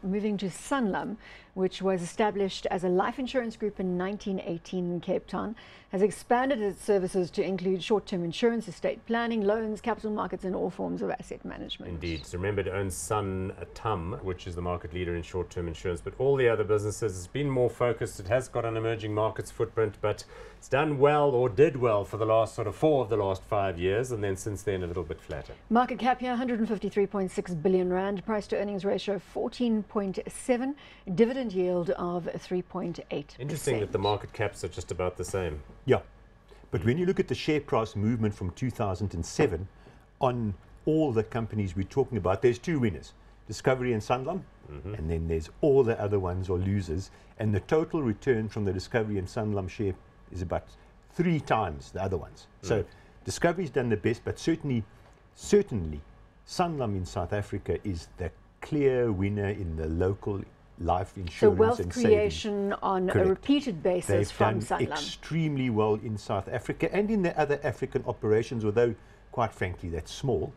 Moving to Sanlam, which was established as a life insurance group in 1918 in Cape Town, has expanded its services to include short-term insurance, estate planning, loans, capital markets, and all forms of asset management. Indeed. So remember, it owns Sanlam, which is the market leader in short-term insurance, but all the other businesses, it's been more focused. It has got an emerging markets footprint, but it's done well, or did well, for the last sort of 4 of the last 5 years, and then since then a little bit flatter. Market cap here, 153.6 billion rand, price to earnings ratio 14.7, dividend yield of 3.8%. Interesting that the market caps are just about the same. Yeah, but when you look at the share price movement from 2007 on all the companies we're talking about, there's 2 winners, Discovery and Sanlam, and then there's all the other ones or losers, and the total return from the Discovery and Sanlam share is about 3 times the other ones. So Discovery's done the best, but certainly Sanlam in South Africa is the clear winner in the local life insurance. So wealth and creation on a repeated basis. They've from done Sanlam. Extremely well in South Africa and in the other African operations, although quite frankly that's small.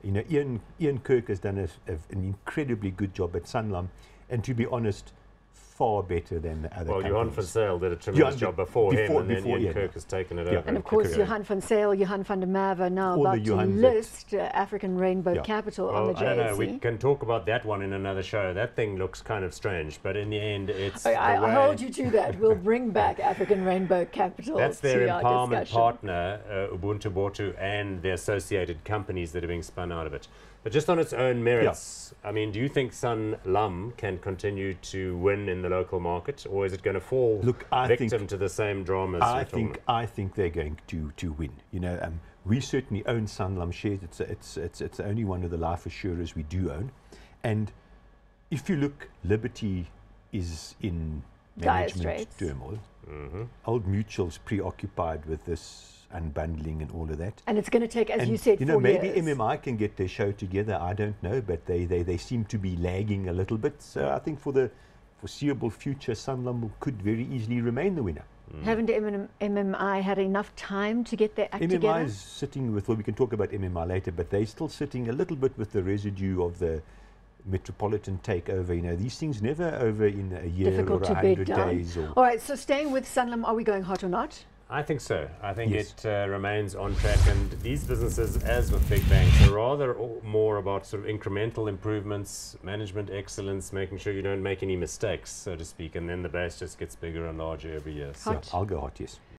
You know, Ian Kirk has done an incredibly good job at Sanlam, and to be honest, far better than the other companies. Johan van Zyl did a tremendous job before him, and then Ian Kirk has taken it over. And of course, Johan van Zyl, Johan van der Merwe are now about to list African Rainbow Capital on the JSE. I don't know, we can talk about that one in another show. That thing looks kind of strange, but in the end, it's I'll hold you to that. We'll bring back African Rainbow Capital. That's their to empowerment partner, Ubuntu Botu, and the associated companies that are being spun out of it. But just on its own merits, I mean, do you think Sanlam can continue to win in the local market, or is it going to fall victim to the same dramas? I think they're going to win. You know, we certainly own Sanlam shares. It's only one of the life assurers we do own, and if you look, Liberty is in management turmoil. Old Mutual's preoccupied with this unbundling and all of that, and it's going to take, as you said, 4 years. Maybe MMI can get their show together, I don't know, but they seem to be lagging a little bit. So I think for the foreseeable future, Sanlam could very easily remain the winner. Haven't MMI had enough time to get their act together? MMI is sitting with, well, we can talk about MMI later, but they're still sitting a little bit with the residue of the Metropolitan takeover. You know, these things never over in a year difficult or 100 days. All right, so staying with Sanlam, are we going hot or not? I think so. I think it remains on track, and these businesses, as with big banks, are rather more about sort of incremental improvements, management excellence, making sure you don't make any mistakes, so to speak, and then the base just gets bigger and larger every year. So I'll go hot, yes.